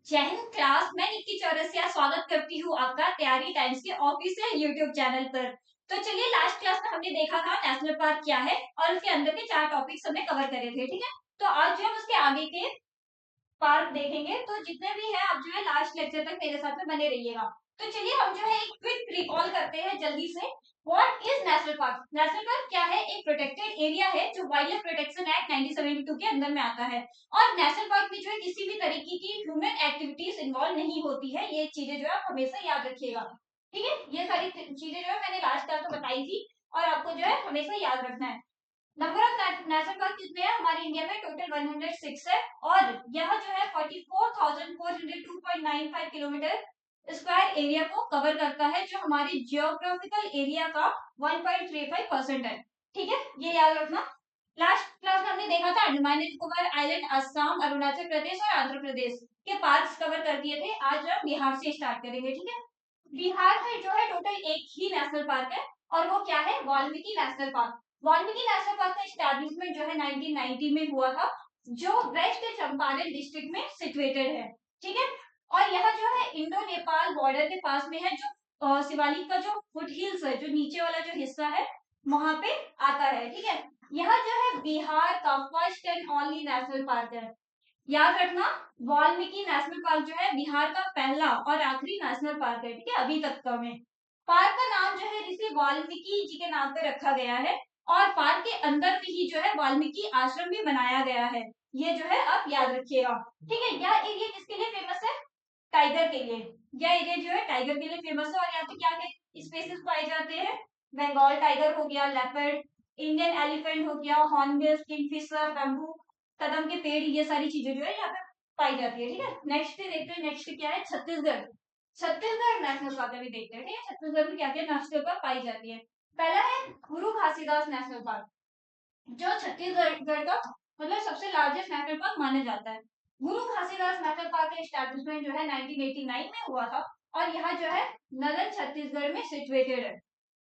जय हिंद क्लास। मैं निक्की चौरसिया स्वागत करती हूँ आपका तैयारी टाइम्स के ऑफिशियल यूट्यूब चैनल पर। तो चलिए, लास्ट क्लास में हमने देखा था नेशनल पार्क क्या है और उसके अंदर के 4 टॉपिक्स हमने कवर करे थे। ठीक है, तो आज जो हम उसके आगे के पार्क देखेंगे, तो जितने भी है आप जो है लास्ट लेक्चर तक मेरे साथ में बने रहिएगा। तो चलिए हम जो है एक क्विक रिकॉल करते हैं जल्दी से। What is national park? National park क्या है? एक प्रोटेक्टेड एरिया है जो वाइल्ड लाइफ प्रोटेक्शन एक्ट 1972 के अंदर में आता है। और नेशनल पार्क में जो है किसी भी तरीके की ह्यूमन एक्टिविटीज इन्वॉल्व नहीं होती है। ये चीजें जो है आप हमेशा याद रखिएगा। ठीक है, ये सारी चीजें जो है मैंने लास्ट क्लास में बताई थी और आपको जो है हमेशा याद रखना है। नंबर ऑफ नेशनल पार्क कितने हैं हमारे इंडिया में? टोटल 106 है। और यह जो है 44,402.95 किलोमीटर स्क्वायर एरिया को कवर करता है, जो हमारी जियोग्राफिकल एरिया का 1.35% है। ठीक है, ये याद रखना। लास्ट क्लास में हमने देखा था अंडमान निकोबार आइलैंड, असम, अरुणाचल प्रदेश और आंध्र प्रदेश के पार्क कवर कर दिए थे। आज हम बिहार से स्टार्ट करेंगे। ठीक है, बिहार में जो है टोटल एक ही नेशनल पार्क है और वो क्या है? Valmiki national park. Valmiki national park का एस्टैब्लिशमेंट जो है 1990 में हुआ था, जो वेस्ट चंपारण डिस्ट्रिक्ट में सिचुएटेड है। ठीक है, और यह जो है इंडो नेपाल बॉर्डर के पास में है, जो शिवालिक का जो फुट हिल्स है, जो नीचे वाला जो हिस्सा है, वहां पे आता है। ठीक है, यह जो है बिहार का first and only national park है। याद रखना, वाल्मीकि नेशनल पार्क जो है बिहार का पहला और आखिरी नेशनल पार्क है। ठीक है, अभी तक का में पार्क का नाम जो है ऋषि वाल्मीकि जी के नाम पे रखा गया है। और पार्क के अंदर में ही जो है वाल्मीकि आश्रम भी बनाया गया है। ये जो है आप याद रखिएगा। ठीक है, यह एरिया किसके लिए फेमस है? टाइगर के लिए। यह एरिया जो है टाइगर के लिए फेमस है। और यहाँ पे क्या क्या स्पेसीज पाए जाते हैं? बंगाल टाइगर हो गया, लेपर्ड, इंडियन एलिफेंट हो गया, हॉर्नबिल, किंगफिशर, बैम्बू कदम के पेड़, ये सारी चीजें जो है यहाँ पे पाई जाती है। ठीक है, नेक्स्ट देखते हैं। नेक्स्ट क्या है? छत्तीसगढ़। छत्तीसगढ़ नेशनल पार्क भी देखते हैं। ठीक है, छत्तीसगढ़ में क्या क्या नेशनल पार्क पाई जाती है? पहला है गुरु घासीदास नेशनल पार्क, जो छत्तीसगढ़ का मतलब सबसे लार्जेस्ट नेशनल पार्क माना जाता है। गुरु घासीदास नेशनल पार्क का एस्टैब्लिशमेंट जो है 1989 में हुआ था और यहाँ जो है नदन छत्तीसगढ़ में सिचुएटेड है।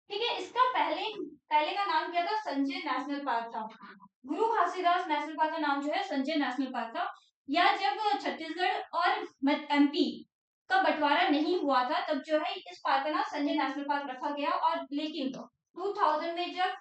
ठीक है, इसका पहले पहले का नाम क्या था? संजय नेशनल पार्क था। गुरु घासीदास नेशनल पार्क का नाम जो है संजय नेशनल पार्क था। या जब छत्तीसगढ़ और एमपी का बंटवारा नहीं हुआ था, तब जो है इस पार्क का नाम संजय नेशनल पार्क रखा गया। और लेकिन 2000 में जब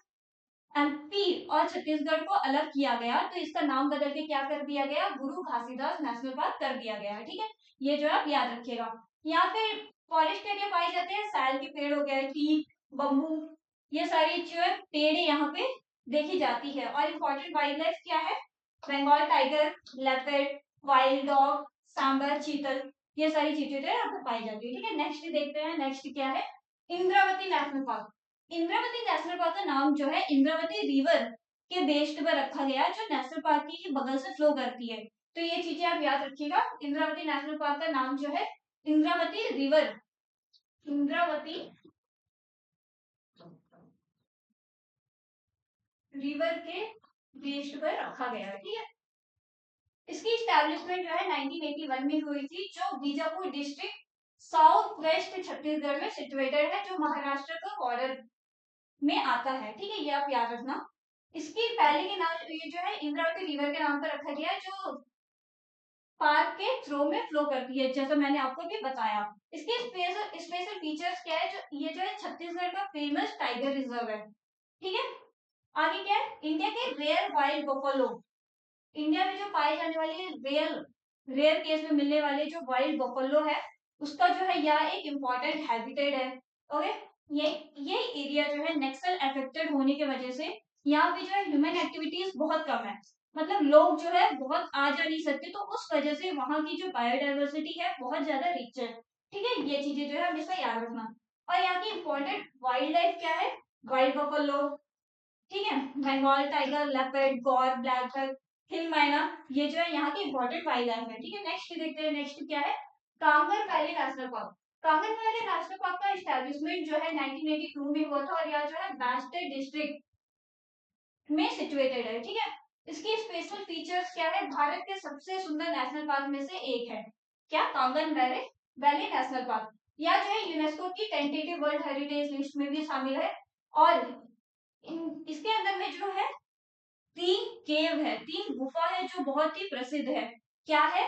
एमपी और छत्तीसगढ़ को अलग किया गया, तो इसका नाम बदल के क्या कर दिया गया? गुरु घासीदास नेशनल पार्क कर दिया गया है। ठीक है, ये जो आप याद रखिएगा। यहाँ पे फॉरेस्ट एरिया पाए जाते हैं, साल के पेड़ हो गए, टीक, बम्बू, ये सारी जो है पेड़ यहाँ पे देखी जाती है। और इम्पोर्टेंट वाइल्ड लाइफ क्या है? Bengal tiger, leopard, wild dog, sambar, chital, ये सारी चीजें जो है यहाँ पे पाई जाती है। ठीक है, नेक्स्ट देखते हैं। नेक्स्ट क्या है? Indravati national park. Indravati national park का नाम जो है इंद्रावती रिवर के बेस्ड पर रखा गया, जो नेशनल पार्क की बगल से फ्लो करती है। तो ये चीजें आप याद रखिएगा। इंद्रावती नेशनल पार्क का नाम जो है इंद्रावती रिवर, इंद्रावती रिवर के बेस्ड पर रखा गया है। ठीक है, इसकी स्टैब्लिशमेंट जो है 1981 में हुई थी, जो Bijapur district south west Chhattisgarh में सिचुएटेड है, जो महाराष्ट्र का बॉर्डर में आता है। ठीक है, ये आप याद रखना। इसकी पहले के नाम ये जो है इंद्रावती रिवर के नाम पर रखा गया है, जो पार्क के थ्रो में फ्लो करती है, जैसा मैंने आपको भी बताया। इसके स्पेशल स्पेशल फीचर्स क्या है? जो ये जो है छत्तीसगढ़ का फेमस टाइगर रिजर्व है। ठीक है, आगे क्या है? इंडिया के रेयर वाइल्ड बफेलो। इंडिया में जो पाए जाने वाले रेयर रेयर केस में मिलने वाले जो वाइल्ड बफेलो है, उसका जो है यह एक इम्पोर्टेंट हैबिटेट है। ओके, ये एरिया जो है नक्सल अफेक्टेड होने की वजह से यहाँ पे जो है ह्यूमन एक्टिविटीज बहुत कम है। मतलब लोग जो है बहुत आ जा नहीं सकते, तो उस वजह से वहां की जो बायोडाइवर्सिटी है बहुत ज्यादा रिच है। ठीक है, ये चीजें जो है हमेशा याद रखना। और यहाँ की इम्पोर्टेंट वाइल्ड लाइफ क्या है? वाइल्ड बफेलो, ठीक है, बंगाल टाइगर, लेपर्ड, गौर, ब्लैक बक, हिल मैना, ये जो है यहाँ की इम्पोर्टेंट वाइल्ड लाइफ है। ठीक है, नेक्स्ट देखते हैं। नेक्स्ट क्या है? Kanger valley national park. Kanger valley national park का एस्टैब्लिशमेंट जो है 1982 में हुआ था और यह जो है बास्टर डिस्ट्रिक्ट में सिचुएटेड है। ठीक है, इसकी स्पेशल फीचर्स क्या है? भारत के सबसे सुंदर नेशनल पार्क में से एक है। क्या? Kangan valley valley national park. यह जो है यूनेस्को की टेंटेटिव वर्ल्ड हेरिटेज लिस्ट में भी शामिल है। और इसके अंदर में जो है 3 केव है, 3 गुफा है, जो बहुत ही प्रसिद्ध है। क्या है?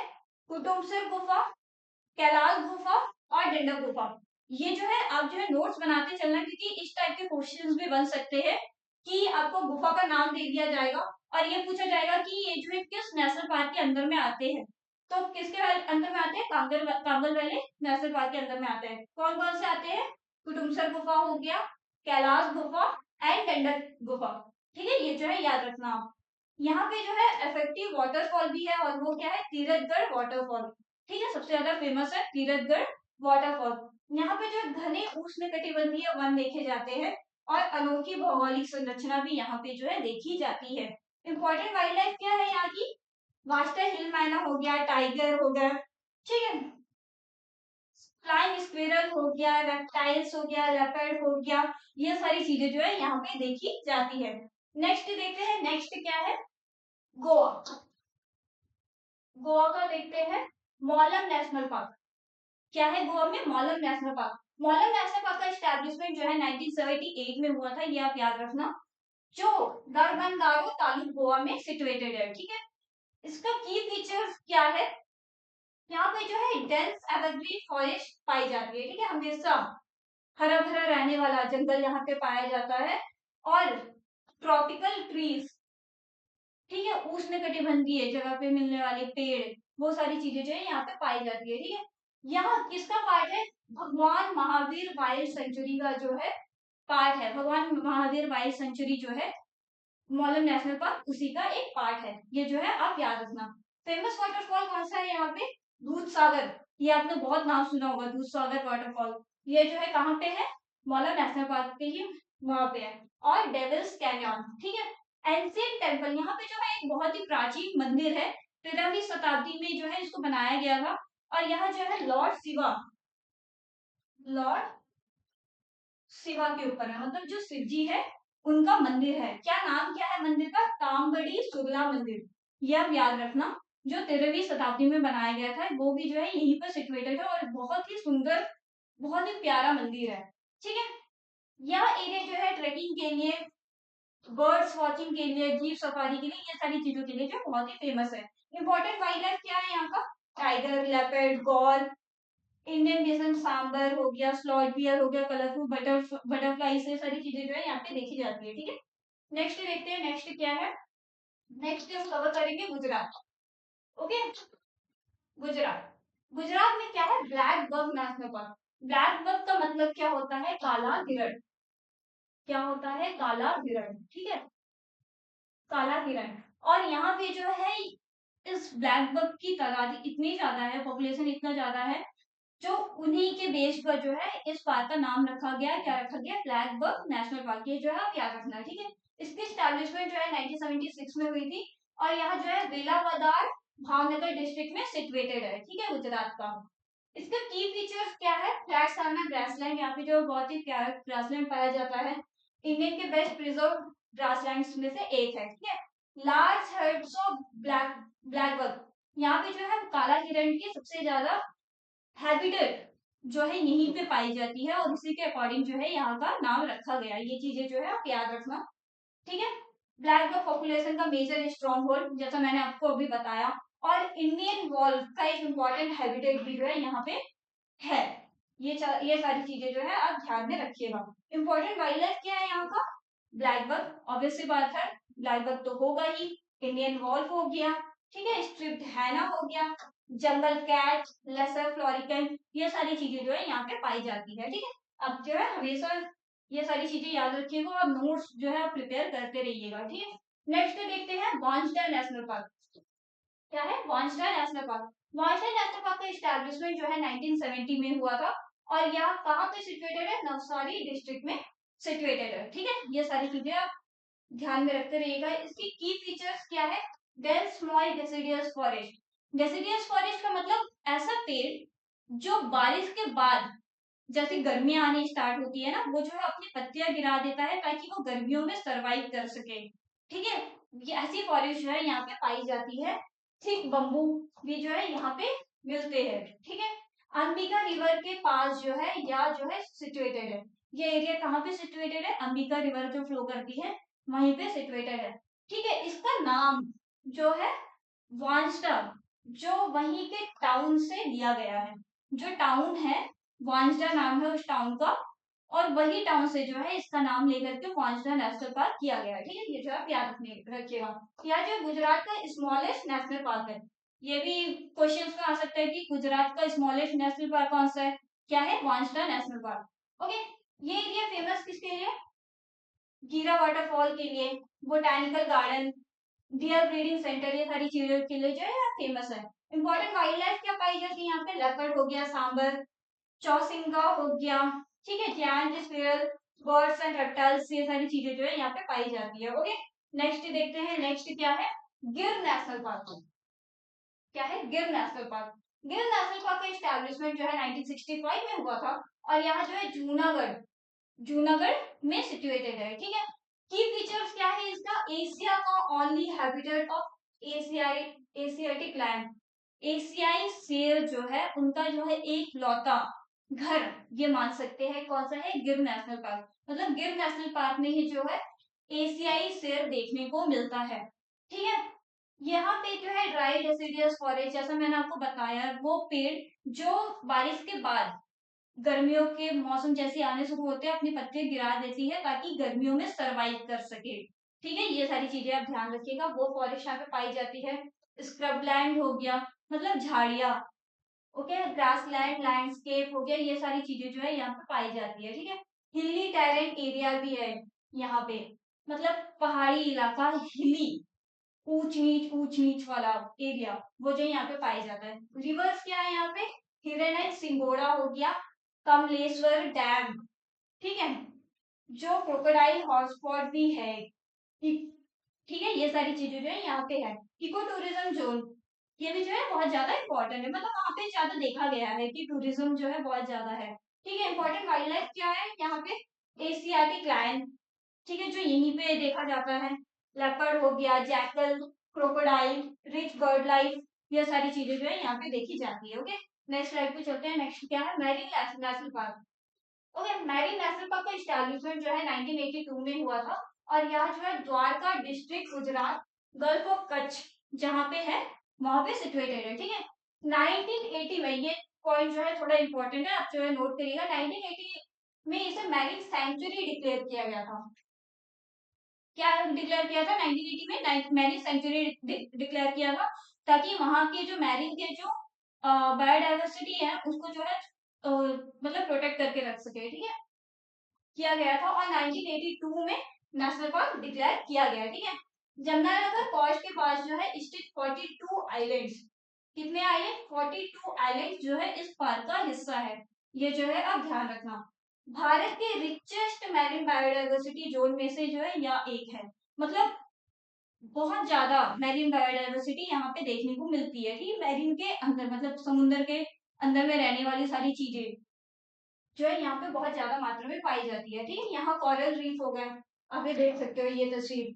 कुटुमसर गुफा, कैलाश गुफा और डंडक गुफा। ये जो है आप जो है नोट्स बनाते चलना, क्योंकि इस टाइप के क्वेश्चंस भी बन सकते हैं कि आपको गुफा का नाम दे दिया जाएगा और ये पूछा जाएगा कि ये जो है किस नेशनल पार्क के अंदर में आते हैं। तो किसके अंदर में आते हैं? कांगल वैली नेशनल पार्क के अंदर में आते हैं। कौन कौन से आते हैं? कुटुमसर गुफा हो गया, कैलाश गुफा एंड डंडक गुफा। ठीक है, ये जो है याद रखना आप। यहाँ पे जो है इफेक्टिव वाटरफॉल भी है और वो क्या है? तीरथगढ़ वाटरफॉल। ठीक है, सबसे ज्यादा फेमस है तीरथगढ़ वाटरफॉल। यहाँ पे जो घने उष्णकटिबंधीय वन देखे जाते हैं और अनोखी भौगोलिक संरचना भी यहाँ पे जो है देखी जाती है। इंपॉर्टेंट वाइल्ड लाइफ क्या है यहाँ की? वास्टर हिल मैना हो गया, टाइगर हो गया, ठीक है, फ्लाइंग स्क्विरल हो गया, रेप्टाइल्स हो गया, लेपर्ड हो गया, ये सारी चीजें जो है यहाँ पे देखी जाती है। नेक्स्ट देखते हैं, नेक्स्ट क्या है? गोवा। गोवा का देखते हैं, मौलम नेशनल पार्क। क्या है गोवा में? मौलम नेशनल पार्क। मौलम नेशनल पार्क का स्टैब्लिशमेंट जो है 1978 में हुआ था, ये आप याद रखना, जो दरबंदारो तालुक गोवा में सिचुएटेड है। ठीक है, इसका की फीचर्स क्या है? यहाँ पे जो है डेंस एवरग्रीन फॉरेस्ट पाई जाती है। ठीक है, हमेशा हरा भरा रहने वाला जंगल यहाँ पे पाया जाता है और ट्रॉपिकल ट्रीज, ठीक है, उष्णकटिबंधीय जगह पे मिलने वाले पेड़, वो सारी चीजें जो है यहाँ पे पाई जाती है। ठीक है, यहाँ किसका पार्ट है? भगवान महावीर वाइल्ड सेंचुरी का जो है पार्ट है। भगवान महावीर वाइल्ड सेंचुरी जो है मौलम नेशनल पार्क, उसी का एक पार्ट है। ये जो है आप याद रखना। फेमस वाटरफॉल कौन सा है यहाँ पे? दूध सागर। ये आपने बहुत नाम सुना होगा, दूध सागर वाटरफॉल। ये जो है कहाँ पे है? मौलम नेशनल पार्क के ही वहां पे है। और डेविल्स कैनियन। ठीक है, एंशियंट टेम्पल, यहाँ पे जो है एक बहुत ही प्राचीन मंदिर है, 13वीं शताब्दी में जो है इसको बनाया गया था। और यहाँ जो है लॉर्ड शिवा के ऊपर है, मतलब जो शिव जी है उनका मंदिर है। क्या नाम क्या है मंदिर का? ताम्बड़ी सुरला मंदिर। ये आप याद रखना, जो 13वीं शताब्दी में बनाया गया था, वो भी जो है यहीं पर सिचुएटेड है और बहुत ही सुंदर, बहुत ही प्यारा मंदिर है। ठीक है, यह एरिया जो है ट्रेकिंग के लिए, बर्ड्स वॉचिंग के लिए, जीप सफारी के लिए, ये सारी चीजों के लिए जो बहुत ही फेमस है। इंपॉर्टेंट वाइल्ड लाइफ क्या है यहाँ का? टाइगर, लेपर्ड, गौर, इंडियन बेसन सांबर हो गया, स्लॉट बियर हो गया, कलरफुल बटरफ्लाई, से सारी चीजें जो है यहाँ पे देखी जाती है। ठीक है, नेक्स्ट देखते हैं, नेक्स्ट क्या है? नेक्स्ट हम कवर करेंगे गुजरात। ओके, गुजरात। गुजरात में क्या है? Black bug national park. Black bug का मतलब क्या होता है? काला हिरण। क्या होता है? काला हिरण। ठीक है, काला हिरण। और यहाँ पे जो है इस ब्लैक बग की तादाद इतनी ज्यादा है, पॉपुलेशन इतना ज्यादा है, जो उन्हीं के बेस पर जो है इस पार्क का नाम रखा गया। क्या रखा गया? Blackbuck national park. ये जो है आप याद रखना। ठीक है, इसकी स्टैब्लिशमेंट जो है 1976 में हुई थी और यहाँ जो है वेलावदार भावनगर डिस्ट्रिक्ट में सिचुएटेड है। ठीक है, गुजरात का। इसका की फीचर्स क्या है? फ्लैट साना ग्रासलैंड, यहाँ पे जो बहुत ही प्यारा ग्रासलैंड पाया जाता है, इंडियन के बेस्ट प्रिजर्व ग्रासलैंड्स में से एक है। ठीक है, large hertz of black bug, यहाँ पे जो है काला हिरण की सबसे ज्यादा हैबिटेट जो है यहीं पे पाई जाती है और उसी के अकॉर्डिंग जो है यहाँ का नाम रखा गया है। ये चीजें जो है आप याद रखना। ठीक है, ब्लैक बक पॉपुलेशन का मेजर स्ट्रॉन्ग होल्ड, जैसा मैंने आपको अभी बताया, और इंडियन वॉल्व का एक इम्पॉर्टेंट हैबिटेट भी जो है यहाँ पे है। ये सारी चीजें जो है आप ध्यान में रखिएगा। इंपॉर्टेंट वाइल्ड लाइफ क्या है यहाँ का? ब्लैक बक, ऑब्वियस सी बात है, ब्लैक बक तो होगा ही। इंडियन वॉल्फ हो गया, ठीक है, स्ट्रिप्ड हैना हो गया, जंगल कैट, लेसर फ्लोरिकन, ये सारी चीजें जो है यहाँ पे पाई जाती है। ठीक है, अब जो है हमेशा ये सारी चीजें याद रखिएगा और नोट्स जो है आप प्रिपेयर करते रहिएगा। ठीक है, नेक्स्ट देखते हैं वांसडा नेशनल पार्क। क्या है? Vansda national park. वांसडा national park का एस्टैब्लिशमेंट जो है 1970 में हुआ था और यह कहाँ पे सिचुएटेड है? नवसारी डिस्ट्रिक्ट में सिचुएटेड है। ठीक है, ये सारी चीजें आप ध्यान में रखते रहिएगा। इसकी की फीचर्स क्या है? Dense small deciduous forest. Deciduous forest का मतलब ऐसा पेड़ जो बारिश के बाद, जैसे गर्मियां आनी स्टार्ट होती है ना, वो जो है अपनी पत्तियां गिरा देता है ताकि वो गर्मियों में सरवाइव कर सके। ठीक है, ये ऐसी फॉरेस्ट जो है यहाँ पे पाई जाती है। थिक बम्बू भी जो है यहाँ पे मिलते हैं। ठीक है, अंबिका रिवर के पास जो है या जो है सिचुएटेड है। ये एरिया कहाँ पे सिचुएटेड है? अंबिका रिवर जो फ्लो करती है वहीं पे सिचुएटेड है। ठीक है, इसका नाम जो है वांस्टा, जो वहीं के टाउन से लिया गया है। जो टाउन है वांसडा नाम है उस टाउन का, और वही टाउन से जो है इसका नाम लेकर के वांसडा नेशनल पार्क किया गया है। ठीक है, ये जो आप याद रखिएगा। यह जो गुजरात का स्मॉलेस्ट नेशनल पार्क है, ये भी क्वेश्चन में आ सकता है कि गुजरात का स्मॉलेस्ट नेशनल पार्क कौन सा है, क्या है, वांसडा नेशनल पार्क। ओके, ये एरिया फेमस किसके लिए, गीरा वाटरफॉल के लिए, botanical garden, deer breeding centre, ये सारी चीजों के लिए जो है फेमस है। इंपॉर्टेंट वाइल्ड लाइफ क्या पाई जाती है यहाँ पे, लेपर्ड हो गया, सांबर, चौसिंगा हो गया, ठीक है, giant squirrel, birds and reptiles, ये सारी चीजें जो है यहाँ पे पाई जाती है। ओके, नेक्स्ट देखते हैं, नेक्स्ट क्या है, गिर नेशनल पार्क। क्या है, गिर नेशनल पार्क। गिर नेशनल पार्क का एस्टैब्लिशमेंट जो है 1965 में हुआ था, और यहाँ जो है जूनागढ़, जूनागढ़ में सिचुएटेड है। ठीक है, की फीचर्स क्या है इसका, एशिया का ओनली हैबिटेट ऑफ एशियाई एशियाटिक लैंड, एशियाई शेर जो है उनका जो है एक लौता घर, ये मान सकते हैं कौन सा है, गिर नेशनल पार्क। मतलब गिर नेशनल पार्क में ही जो है एशियाई शेर देखने को मिलता है। ठीक है, यहाँ पे जो है ड्राई डेसिडियस फॉरेस्ट, जैसा मैंने आपको बताया, वो पेड़ जो बारिश के बाद गर्मियों के मौसम जैसे आने शुरू होते हैं अपनी पत्तियां गिरा देती है ताकि गर्मियों में सरवाइव कर सके। ठीक है, ये सारी चीजें आप ध्यान रखिएगा, वो फॉरेस्ट यहाँ पे पाई जाती है। स्क्रबलैंड हो गया, मतलब झाड़िया, ओके, ग्रासलैंड, लैंडस्केप हो गया, ये सारी चीजें जो है यहाँ पे पाई जाती है। ठीक है, हिली टेरेन एरिया भी है यहाँ पे, मतलब पहाड़ी इलाका, हिली, ऊंच नीच वाला एरिया, वो जो यहाँ पे पाया जाता है। रिवर्स क्या है यहाँ पे, हिरन एंड सिंगोड़ा हो गया, कमलेश्वर डैम, ठीक है, जो क्रोकोडाइल हॉटस्पॉट भी है। ठीक है, ये सारी चीजें जो है यहाँ पे है। इको टूरिज्म जोन, ये भी जो है बहुत ज्यादा इंपॉर्टेंट है, मतलब वहाँ पे ज्यादा देखा गया है कि टूरिज्म जो है बहुत ज्यादा है। ठीक है, इंपॉर्टेंट वाइल्ड लाइफ क्या है यहाँ पे, एशियाटिक लायन, ठीक है, जो यहीं पे देखा जाता है, लेपर्ड हो गया, jackal, crocodile, rich bird life, ये सारी चीजें जो है यहाँ पे देखी जाती है। ओके, नेक्स्ट स्लाइड पे चलते हैं। नेक्स्ट क्या है, marine national park. Okay, marine national park का एस्टैब्लिशमेंट जो है 1982 में हुआ था, और यह जो है Dwarka district Gujarat, gulf of Kutch जहाँ पे है वहां पे सिचुएटेड है। ठीक है, 1980 में, ये पॉइंट जो है थोड़ा इंपॉर्टेंट है, आप जो है नोट करिएगा, 1980 में इसे मैरीन सेंचुरी डिक्लेयर किया गया था। क्या डिक्लेयर किया था 1980 में, मैरीन सेंचुरी डिक्लेयर किया था, ताकि वहां के जो मैरीन के जो बायोडाइवर्सिटी है उसको जो है मतलब प्रोटेक्ट करके रख सके। ठीक है, किया गया था, और 1982 में नेशनल पार्क डिक्लेयर किया गया। ठीक है, जमुनानगर पहुंच के पास जो है स्थित 42 आइलैंड्स, कितने आइलैंड, 42 आइलैंड्स जो है इस पार्क का हिस्सा है, ये जो है आप ध्यान रखना। भारत के रिचेस्ट मैरीन बायोडाइवर्सिटी जोन में से जो है यह एक है, मतलब बहुत ज्यादा मैरीन बायोडाइवर्सिटी यहाँ पे देखने को मिलती है। ठीक है, मैरीन के अंदर मतलब समुद्र के अंदर में रहने वाली सारी चीजें जो है यहाँ पे बहुत ज्यादा मात्रा में पाई जाती है। ठीक है, यहाँ कॉरल रीफ हो गया, आप ये देख सकते हो, ये तस्वीर,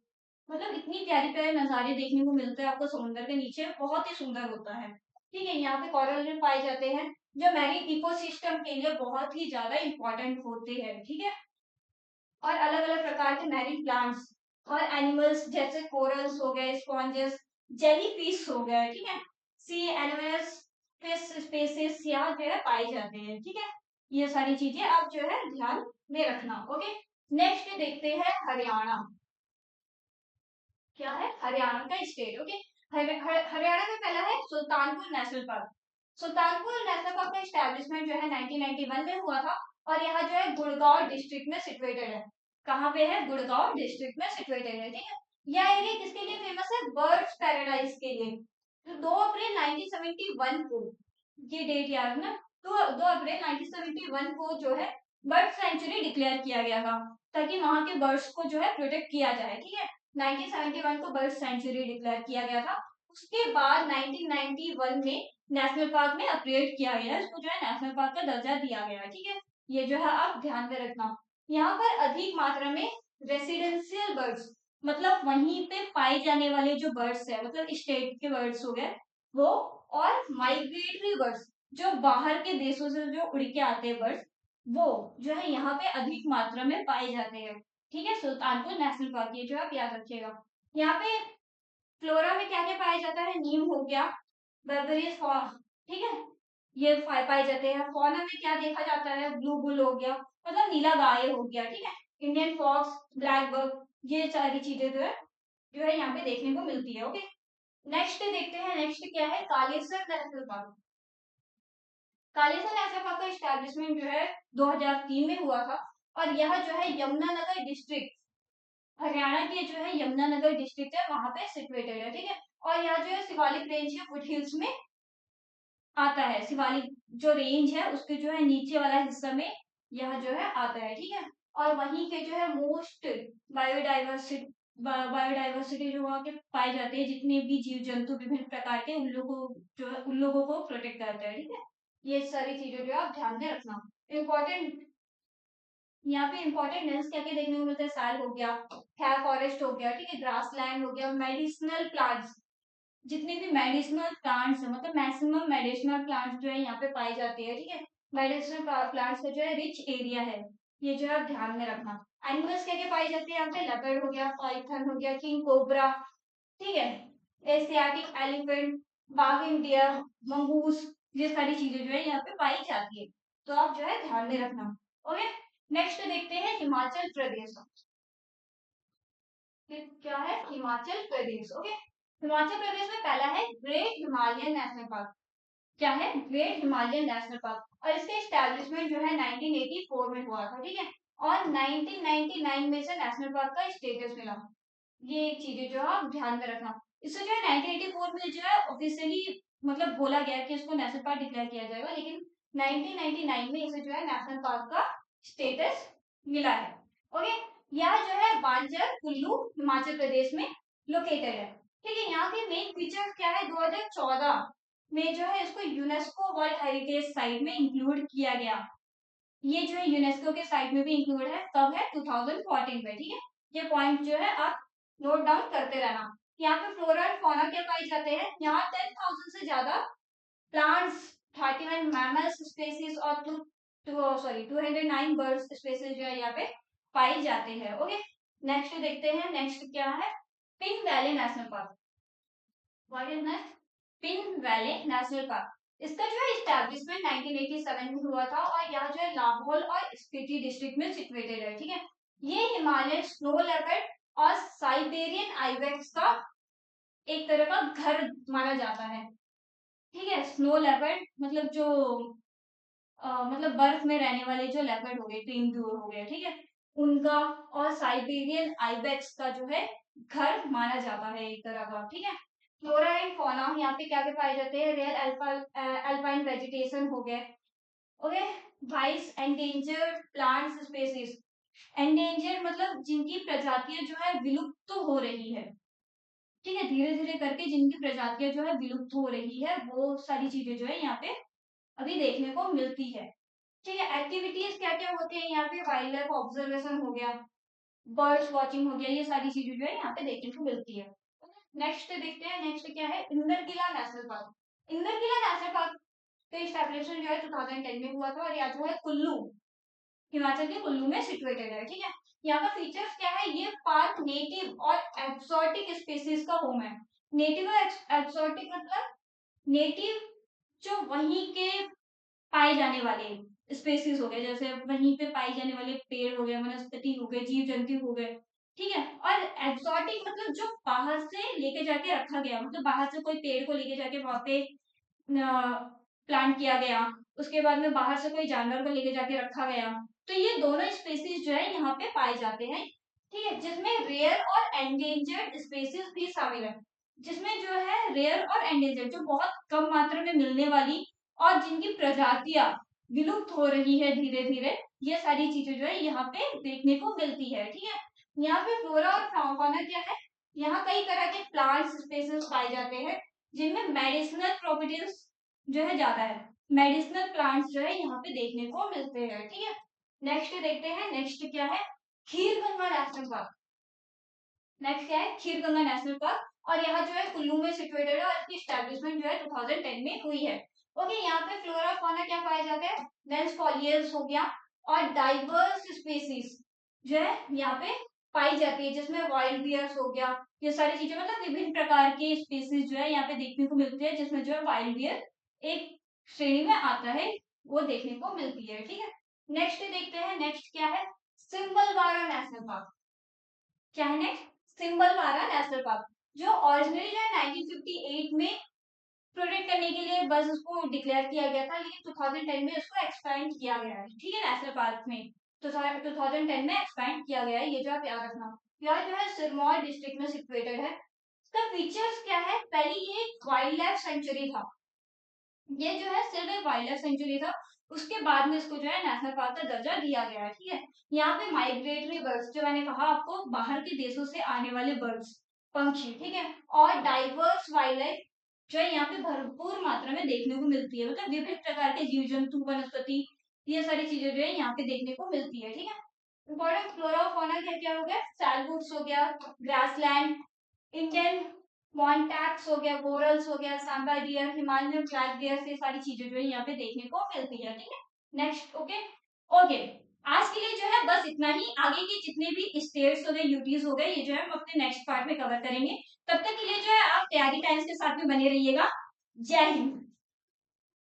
मतलब इतनी प्यारी प्यारे नजारे देखने को मिलते हैं आपको समुद्र के नीचे, बहुत ही सुंदर होता है। ठीक है, यहाँ पे कॉरल रीफ पाए जाते हैं जो मैरीन इकोसिस्टम के लिए बहुत ही ज्यादा इंपॉर्टेंट होते हैं। ठीक है, और अलग अलग प्रकार के मैरीन प्लांट्स और एनिमल्स जैसे कोरल्स हो गए, स्पॉन्जेस, जेली फिश हो गए, ठीक है, सी एनिमल्स, फिश स्पेसीज यहाँ जो है पाए जाते हैं। ठीक है, ये सारी चीजें आप जो है ध्यान में रखना। ओके, नेक्स्ट देखते हैं हरियाणा। क्या है, हरियाणा का स्टेट। ओके, हरियाणा में पहला है Sultanpur national park. Sultanpur national park का एस्टेब्लिशमेंट जो है 1991 में हुआ था, और यहाँ जो है गुड़गांव डिस्ट्रिक्ट में सिचुएटेड है। कहाँ पे है, गुड़गांव डिस्ट्रिक्ट में सिचुएटेड है। ठीक है, यह एरिया किसके लिए फेमस है, बर्ड्स पैराडाइज के लिए। तो 2 अप्रैल 1971 को, ये डेट याद है ना, 2 अप्रैल 1971 को जो है बर्ड सेंचुरी डिक्लेयर किया गया था, ताकि वहां के बर्ड्स को जो है प्रोटेक्ट किया जाए। ठीक है, 1971 को बर्ड सेंचुरी डिक्लेयर किया गया था। उसके बाद 1991 में नेशनल पार्क में अपग्रेड किया गया, इसको जो है नेशनल पार्क का दर्जा दिया गया है। ठीक है, ये जो है आप ध्यान में रखना। यहाँ पर अधिक मात्रा में रेसिडेंशियल बर्ड्स, मतलब वहीं पे पाए जाने वाले जो बर्ड्स है, मतलब स्टेट के बर्ड्स हो गए वो, और माइग्रेटरी बर्ड्स जो बाहर के देशों से जो उड़ के आते हैं बर्ड्स, वो जो है यहाँ पे अधिक मात्रा में पाए जाते हैं। ठीक है, सुल्तानपुर नेशनल पार्क, ये जो आप याद रखिएगा। यहाँ पे फ्लोरा में क्या क्या पाया जाता है, नीम हो गया, बर्बरीज, ठीक है, ये पाए जाते हैं। फौना में क्या देखा जाता है, ब्लू बुल हो गया, मतलब नीला गाय हो गया, ठीक है, इंडियन फॉक्स, ब्लैक बग, ये सारी चीजें जो है यहाँ पे देखने को मिलती है। ओके, नेक्स्ट देखते हैं, नेक्स्ट क्या है, Kalesar national park. Kalesar national park का स्टैब्लिशमेंट जो है 2003 में हुआ था, और यह जो है यमुनानगर डिस्ट्रिक्ट, हरियाणा के जो है यमुनानगर डिस्ट्रिक्ट है वहां पे सिचुएटेड है, ठीक है। और यहाँ जो है शिवालिक रेंज के फुट हिल्स में आता है, शिवालिक जो रेंज है उसके जो है नीचे वाला हिस्सा में यह जो है आता है, ठीक है। और वहीं के जो है मोस्ट बायोडाइवर्सिटी बायोडाइवर्सिटी जो वहाँ के पाए जाते हैं, जितने भी जीव जंतु विभिन्न प्रकार के, उन लोगों को प्रोटेक्ट करता है, ठीक है। ये सारी चीजें जो है आप ध्यान में रखना। इम्पोर्टेंट, यहाँ पे इंपॉर्टेंट नेम्स क्या क्या देखने को मिलते हैं, साल हो गया, हेयर फॉरेस्ट हो गया, ठीक है, ग्रास लैंड हो गया, मेडिसिनल प्लांट्स, जितने भी मेडिसिनल प्लांट्स है, मतलब मैक्सिमम मेडिसिनल प्लांट्स जो है यहाँ पे पाई जाती है, ठीक है। मेडिसिनल प्लांट्स का जो है रिच एरिया है, ये जो है आप ध्यान में रखना। एनिमल्स क्या क्या पाई जाती है यहाँ पे, लेपर्ड हो गया, पाइथन हो गया, किंग कोबरा, ठीक है, एशियाटिक एलिफेंट, बाघ डियर, मंगूस, ये सारी चीजें जो है यहाँ पे पाई जाती है, तो आप जो है ध्यान में रखना। ओके, नेक्स्ट देखते हैं हिमाचल प्रदेश। क्या है, हिमाचल प्रदेश। ओके, हिमाचल प्रदेश में पहला है ग्रेट हिमालयन नेशनल पार्क। क्या है, ग्रेट हिमालयन नेशनल पार्क, और इसके एस्टेब्लिशमेंट जो है 1984 में हुआ था, ठीक है। और 1999 में से नेशनल पार्क का स्टेटस मिला। ये चीजें जो है आप ध्यान में रखना। इससे जो है 1984 में जो है ऑफिशियली मतलब बोला गया कि इसको नेशनल पार्क डिक्लेयर किया जाएगा, लेकिन 1999 में इसे जो है नेशनल पार्क का स्टेटस मिला है। ओके, यह जो है बांजर कुल्लू हिमाचल प्रदेश में लोकेटेड है, ठीक है। यहाँ के मेन फीचर क्या है, 2014 में जो है इसको यूनेस्को वर्ल्ड हेरिटेज साइट में इंक्लूड किया गया। ये जो है यूनेस्को के साइट में भी इंक्लूड है, कब है, 2014 में, ठीक है। ये पॉइंट जो है आप नोट डाउन करते रहना। यहाँ पे फ्लोरा एंड फौना क्या पाई जाते हैं, यहाँ 10,000 से ज्यादा प्लांट्स, 31 मैमल्स स्पेसीज और 209 बर्ड स्पेसीज जो है यहाँ पे पाई जाते हैं। ओके, नेक्स्ट देखते हैं, नेक्स्ट क्या है, pin valley national park. What is next, pin valley national park. इसका जो है एस्टैब्लिशमेंट 1987 में हुआ था, और यहाँ जो है लाहौल और स्पीति डिस्ट्रिक्ट में सिचुएटेड है, ठीक है। ये हिमालय स्नो लेपर्ड और साइबेरियन आइबेक्स का एक तरह का घर माना जाता है, ठीक है। स्नो लेपर्ड मतलब जो मतलब बर्फ में रहने वाले जो लेपर्ड हो गए, तेंदुए हो गए, ठीक है, उनका, और साइबेरियन आइबेक्स का जो है घर माना जाता है एक तरह का, ठीक है। फ्लोरा एंड फौना यहाँ पे क्या क्या पाए जाते हैं, रेयर अल्पाइन वेजिटेशन हो गए, okay, vice endangered plants species, endangered मतलब जिनकी प्रजातियां जो है विलुप्त तो हो रही है, ठीक है, धीरे धीरे करके जिनकी प्रजातियां जो है विलुप्त हो रही है, वो सारी चीजें जो है यहाँ पे अभी देखने को मिलती है, ठीक है। एक्टिविटीज क्या क्या होती है यहाँ पे, वाइल्ड लाइफ ऑब्जर्वेशन हो गया, बर्ड्स वॉचिंग हो गया, ये सारी चीजें जो है यहाँ पे देखने को मिलती है। नेक्स्ट देखते हैं, नेक्स्ट क्या है, इंदरकिला नेशनल पार्क। इंदरकिला नेशनल पार्क का एस्टैब्लिशमेंट जो है 2010 में हुआ था, और यहाँ जो है कुल्लू, हिमाचल के कुल्लू में सिचुएटेड है, ठीक है। यहाँ का फीचर्स क्या है, ये पार्क नेटिव और एक्सोटिक स्पीसीज का होम है। नेटिव और एक्सोटिक मतलब नेटिव जो वहीं के पाए जाने वाले स्पेसीज हो गए, जैसे वहीं पे पाई जाने वाले पेड़ हो गए, वनस्पति हो गए, जीव जंतु हो गए, ठीक है। और एक्सोटिक मतलब जो बाहर से लेके जाके रखा गया, मतलब बाहर से कोई पेड़ को लेके जाके वहां पे प्लांट किया गया, उसके बाद में बाहर से कोई जानवर को लेके जाके रखा गया, तो ये दोनों स्पेसीज जो है यहाँ पे पाए जाते हैं, ठीक है, जिसमें रेयर और एंडेंजर्ड स्पेसीज भी शामिल है, जिसमें जो है रेयर और एंडेंजर्ड जो बहुत कम मात्रा में मिलने वाली और जिनकी प्रजातियां विलुप्त हो रही है धीरे धीरे, ये सारी चीजें जो है यहाँ पे देखने को मिलती है, ठीक है। यहाँ पे फ्लोरा और फौना क्या है, यहाँ कई तरह के प्लांट्स स्पेसीज पाए जाते हैं, जिनमें मेडिसिनल प्रॉपर्टीज जो है ज्यादा है, मेडिसिनल प्लांट्स जो है यहाँ पे देखने को मिलते हैं, ठीक है। नेक्स्ट देखते हैं, नेक्स्ट क्या है, खीर गंगा नेशनल पार्क। नेक्स्ट क्या है, खीर गंगा नेशनल पार्क, और यहाँ जो है कुल्लू में सिचुएटेड है, और इसकी स्टैब्लिशमेंट जो है 2010 में हुई है। ओके, यहाँ पे फ्लोरा फौना क्या पाया जाता है, डेंस फॉलियर्स हो गया, और डाइवर्स स्पीसीज जो है यहाँ पे पाई जाती है, जिसमें वाइल्ड बियर्स हो गया, ये सारी चीजें मतलब विभिन्न प्रकार की स्पीसीज जो है यहाँ पे देखने को मिलती है, जिसमें जो है वाइल्ड बियर एक श्रेणी में आता है वो देखने को मिलती है। ठीक है, नेक्स्ट देखते हैं, नेक्स्ट क्या है, सिंबलवारा नेशनल पार्क। क्या है नेक्स्ट, सिंबलवारा नेशनल पार्क, जो ओरिजिनली जो है 1958 में प्रोटेक्ट करने के लिए बस उसको डिक्लेयर किया गया था, लेकिन 2010 में उसको एक्सपेंड किया गया है। ठीक है, नेशनल पार्क में तो 2010 में एक्सपेंड किया गया है, ये जो आप याद रखना। यह जो है सिरमौर डिस्ट्रिक्ट में सिचुएटेड है। इसका फीचर्स क्या है, पहले ये एक वाइल्ड लाइफ सेंचुरी था, ये जो है सिर्फ एक वाइल्ड लाइफ सेंचुरी था, उसके बाद में इसको जो है नेशनल पार्क का दर्जा दिया गया है। ठीक है, यहाँ पे माइग्रेटरी बर्ड्स, जो मैंने कहा आपको, बाहर के देशों से आने वाले बर्ड्स, पंछी, ठीक है, और डाइवर्स वाइल्ड लाइफ जो है यहाँ पे भरपूर मात्रा में देखने को मिलती है, मतलब विभिन्न प्रकार के जीव जंतु, वनस्पति, ये सारी चीजें जो है यहाँ पे देखने को मिलती है। ठीक है, इंपॉर्टेंट फ्लोरा और फौना क्या क्या हो गया, सैलवुड्स हो गया, ग्रासलैंड, इंडियन मॉन्टैक्स हो गया, कोरल्स हो गया, sambar deer, Himalayan flag deer, ये सारी चीजें जो है यहाँ पे देखने को मिलती है। ठीक है, नेक्स्ट, ओके ओके, आज के लिए जो है बस इतना ही। आगे के जितने भी स्टेट्स हो गए, यूटीज हो गए, ये जो है हम अपने नेक्स्ट पार्ट में कवर करेंगे। तब तक के लिए जो है आप तैयारी टाइम्स के साथ में बने रहिएगा। जय हिंद।